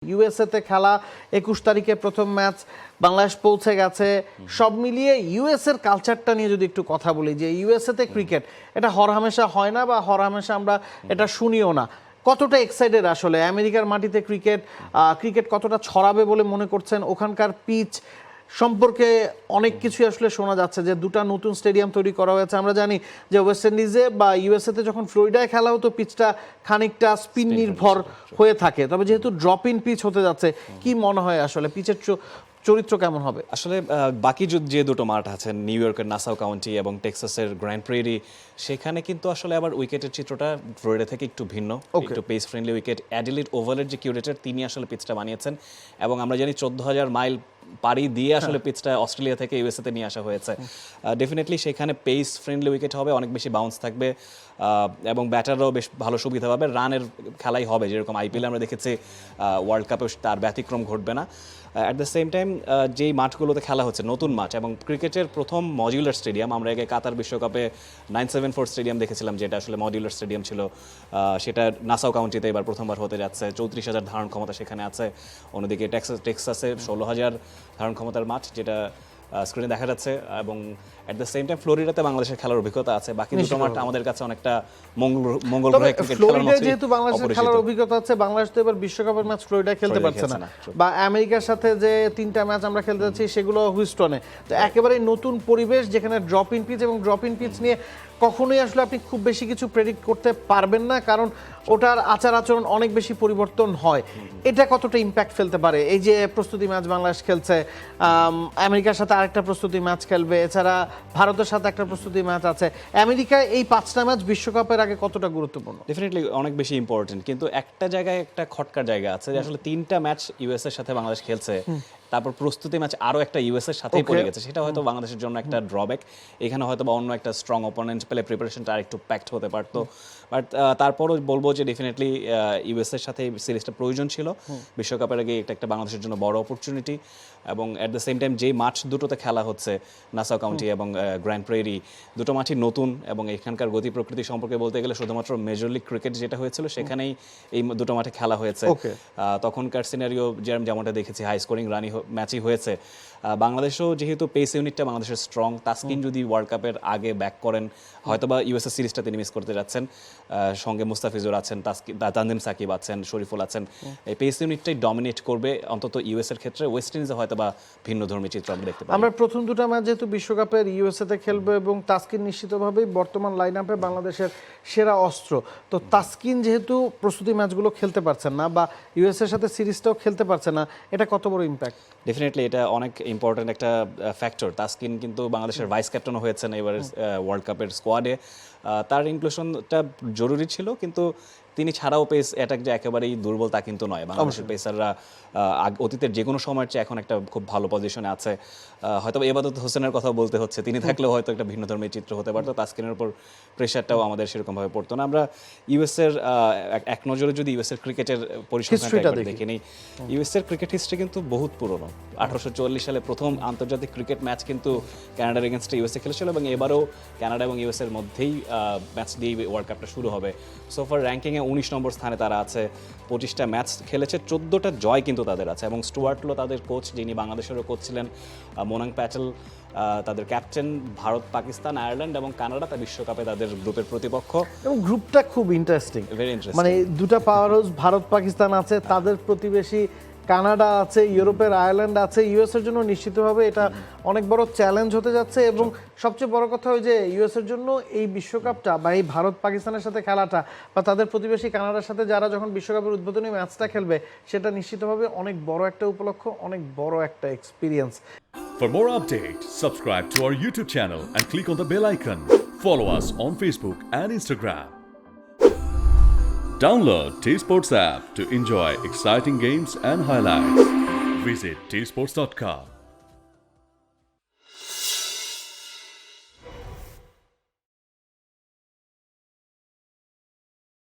ইউএসএতে খেলা ২১ তারিখে প্রথম ম্যাচ, বাংলাদেশ পৌঁছে গেছে। সব মিলিয়ে ইউএসএর কালচারটা নিয়ে যদি একটু কথা বলি, যে ইউএসএতে ক্রিকেট এটা হরহামেশা হয় না বা হরহামেশা আমরা এটা শুনিও না, কতটা এক্সাইটেড আসলে আমেরিকার মাটিতে ক্রিকেট কতটা ছড়াবে বলে মনে করছেন? ওখানকার পিচ সম্পর্কে অনেক কিছু আসলে শোনা যাচ্ছে যে দুটো নতুন স্টেডিয়াম তৈরি করা হয়েছে। আমরা জানি যে ওয়েস্ট ইন্ডিজে বা ইউএসএতে যখন ফ্লোরিডায় খেলা হতো পিচটা খানিকটা স্পিন নির্ভর হয়ে থাকে, তবে যেহেতু ড্রপ ইন পিচ হতে যাচ্ছে, কি মনে হয় আসলে পিচের চরিত্র কেমন হবে? আসলে বাকি যে দুটো মাঠ আছে, নিউ ইয়র্কের নাসাউ কাউন্টি এবং টেক্সাসের গ্র্যান্ড প্রেরি, সেখানে কিন্তু আসলে আবার উইকেটের চিত্রটা ফ্লোরিডা থেকে একটু ভিন্ন, একটু পেস ফ্রেন্ডলি উইকেট। অ্যাডিলেড ওভালের যে কিউরেটর তিনি আসলে পিচটা বানিয়েছেন, এবং আমরা জানি 14,000 মাইল পাড়ি দিয়ে আসলে পিচটা অস্ট্রেলিয়া থেকে ইউএসএতে নিয়ে আসা হয়েছে। ডেফিনেটলি সেখানে পেস ফ্রেন্ডলি উইকেট হবে, অনেক বেশি বাউন্স থাকবে এবং ব্যাটাররাও বেশ ভালো সুবিধা পাবে। রানের খেলাই হবে, যেরকম আইপিএল আমরা দেখেছি, ওয়ার্ল্ড কাপে তার ব্যতিক্রম ঘটবে না। অ্যাট দ্য সেম টাইম যেই মাঠগুলোতে খেলা হচ্ছে নতুন মাঠ এবং ক্রিকেটের প্রথম মডিউলার স্টেডিয়াম, আমরা আগে কাতার বিশ্বকাপে 974 স্টেডিয়াম দেখেছিলাম, যেটা আসলে মডিউলার স্টেডিয়াম ছিল, সেটা নাসাউ কাউন্টিতে এবার প্রথমবার হতে যাচ্ছে। 34,000 ধারণ ক্ষমতা সেখানে আছে। অন্যদিকে টেক্সাসে 16,000 ধারণ ক্ষমতার মাঠ, যেটা স্ক্রিনে দেখা যাচ্ছে। এবং অ্যাট দ্য সেম টাইম ফ্লোরিডাতে বাংলাদেশের খেলার অভিজ্ঞতা আছে। বাকি দুটো মাঠ আমাদের কাছে অনেকটা মঙ্গল গ্রহে ক্রিকেট খেলার মতো। যেহেতু বাংলাদেশের খেলার অভিজ্ঞতা আছে, বাংলাদেশ তো এবার বিশ্বকাপের ম্যাচ ফ্লোরিডায় খেলতে পারছে না, বা আমেরিকার সাথে যে 3টা ম্যাচ আমরা খেলতে যাচ্ছি সেগুলো হুইস্টনে। তো একেবারে নতুন পরিবেশ, যেখানে ড্রপ ইন পিচ, এবং ড্রপ ইন পিচ নিয়ে কখনোই আসলে আপনি খুব বেশি কিছু প্রেডিক্ট করতে পারবেন না, কারণ ওটার আচার আচরণ অনেক বেশি পরিবর্তন হয়। এটা কতটা ইম্প্যাক্ট ফেলতে পারে? এই যে প্রস্তুতি ম্যাচ বাংলাদেশ খেলছে, আমেরিকার সাথে আরেকটা প্রস্তুতি ম্যাচ খেলবে, এছাড়া ভারতের সাথে একটা প্রস্তুতি ম্যাচ আছে। আমেরিকায় এই 5টা ম্যাচ বিশ্বকাপের আগে কতটা গুরুত্বপূর্ণ? ডেফিনেটলি অনেক বেশি ইম্পর্টেন্ট, কিন্তু একটা জায়গায় একটা খটকার জায়গা আছে, যে আসলে 3টা ম্যাচ ইউএস এর সাথে বাংলাদেশ খেলছে, তারপর প্রস্তুতি ম্যাচ আরও একটা ইউএস এর সাথেই পড়ে গেছে। সেটা হয়তো বাংলাদেশের জন্য একটা ড্রব্যাক। এখানে হয়তো বা অন্য একটা স্ট্রং অপোনেন্ট পেলে প্রিপারেশনটা আরেকটু প্যাক্ট হতে পারতো। বাট তারপরও বলবো যে ডেফিনেটলি ইউএস এর সাথে সিরিজটা প্রয়োজন ছিল। বিশ্বকাপের আগে এটা একটা বাংলাদেশের জন্য বড় অপরচুনিটি। এবং অ্যাট দ্য সেম টাইম যেই মাঠ দুটোতে খেলা হচ্ছে, নাসাউ কাউন্টি এবং গ্র্যান্ড প্রেরি, দুটো মাঠই নতুন, এবং এখানকার গতি প্রকৃতি সম্পর্কে বলতে গেলে শুধুমাত্র মেজর লিগ ক্রিকেট যেটা হয়েছিল সেখানেই এই দুটো মাঠে খেলা হয়েছে। তখনকার সিনারিও যেমনটা দেখেছি, হাই স্কোরিং রানি ম্যাচই হয়েছে। বাংলাদেশও যেহেতু পেস ইউনিটটা বাংলাদেশের স্ট্রং, তাসকিন যদি ওয়ার্ল্ড কাপের আগে ব্যাক করেন, হয়তোবা ইউএসএ সিরিজটা তিনি মিস করতে যাচ্ছেন। সঙ্গে মুস্তাফিজুর আছেন, তানজিম সাকিব আছেন, শরীফুল আছেন। এই পেস ইউনিটটাই ডমিনেট করবে অন্তত ইউএস এর ক্ষেত্রে। ওয়েস্ট ইন্ডিজে হয়তোবা ভিন্নধর্মী চিত্র আমরা দেখতে পাবো। আমরা প্রথম দুটো ম্যাচ যেহেতু বিশ্বকাপের ইউএসএতে খেলবে, এবং তাসকিন নিশ্চিতভাবেই বর্তমান লাইন আপে বাংলাদেশের সেরা অস্ত্র। তো তাসকিন যেহেতু প্রস্তুতি ম্যাচগুলো খেলতে পারছেন না, বা ইউএস এর সাথে সিরিজটাও খেলতে পারছে না, এটা কত বড় ইম্প্যাক্ট? ডেফিনেটলি এটা অনেক ইম্পর্টেন্ট একটা ফ্যাক্টর। তাসকিন কিন্তু বাংলাদেশের ভাইস ক্যাপ্টেনও হয়েছেন এবার ওয়ার্ল্ড কাপের স্কোয়াডে। তার ইনক্লুশনটা জরুরি ছিল, কিন্তু তিনি ছাড়াও পেস অ্যাটাক যে একেবারেই দুর্বল তা কিন্তু নয়। বাংলাদেশের পেসাররা অতীতের যে কোনো সময়ের চেয়ে এখন একটা খুব ভালো পজিশনে আছে। হয়তো এবাদত হোসেনের কথা বলতে হচ্ছে, তিনি থাকলেও হয়তো একটা ভিন্ন ধর্মের চিত্র হতে পারতো। তাসকিনের উপর প্রেশারটাও আমাদের সেরকমভাবে পড়তো না। আমরা ইউএসের এক নজরে যদি ইউএসের ক্রিকেটের পরিসংখ্যানটা দেখে নিই, ইউএসের ক্রিকেট হিস্ট্রি কিন্তু বহুত পুরনো। 1840 সালে প্রথম আন্তর্জাতিক ক্রিকেট ম্যাচ কিন্তু কানাডার এগেনস্টে ইউএসএ খেলেছিল, এবং এবারও কানাডা এবং ইউএসএর মধ্যেই ম্যাচ দিয়েই ওয়ার্ল্ড কাপটা শুরু হবে। সোফার র্যাঙ্কিংয়ে 19 নম্বর স্থানে তারা আছে। 25টা ম্যাচ খেলেছে, 14টা জয় কিন্তু তাদের আছে। এবং স্টুয়ার্ট লো তাদের কোচ, যিনি বাংলাদেশেরও কোচ ছিলেন, মোনাং প্যাটেল তাদের ক্যাপ্টেন। ভারত, পাকিস্তান, আয়ারল্যান্ড এবং কানাডা তা বিশ্বকাপে তাদের গ্রুপের প্রতিপক্ষ। এবং গ্রুপটা খুব ইন্টারেস্টিং, ভেরি ইন্টারেস্টিং। মানে দুটা পাওয়ার হাউস ভারত পাকিস্তান আছে, তাদের প্রতিবেশী কানাডা আছে, ইউরোপের আয়ারল্যান্ড আছে। ইউএস এর জন্য নিশ্চিতভাবে এটা অনেক বড় চ্যালেঞ্জ হতে যাচ্ছে। এবং সবচেয়ে বড় কথা ওই যে ইউএস এর জন্য এই বিশ্বকাপটা বা এই ভারত পাকিস্তানের সাথে খেলাটা, বা তাদের প্রতিবেশী কানাডার সাথে যারা যখন বিশ্বকাপের উদ্বোধনী ম্যাচটা খেলবে, সেটা নিশ্চিতভাবে অনেক বড় একটা উপলক্ষ, অনেক বড় একটা experience. For more updates, subscribe to our YouTube channel and click on the bell icon. Follow us on Facebook and Instagram. Download T-Sports app to enjoy exciting games and highlights. Visit tsports.com.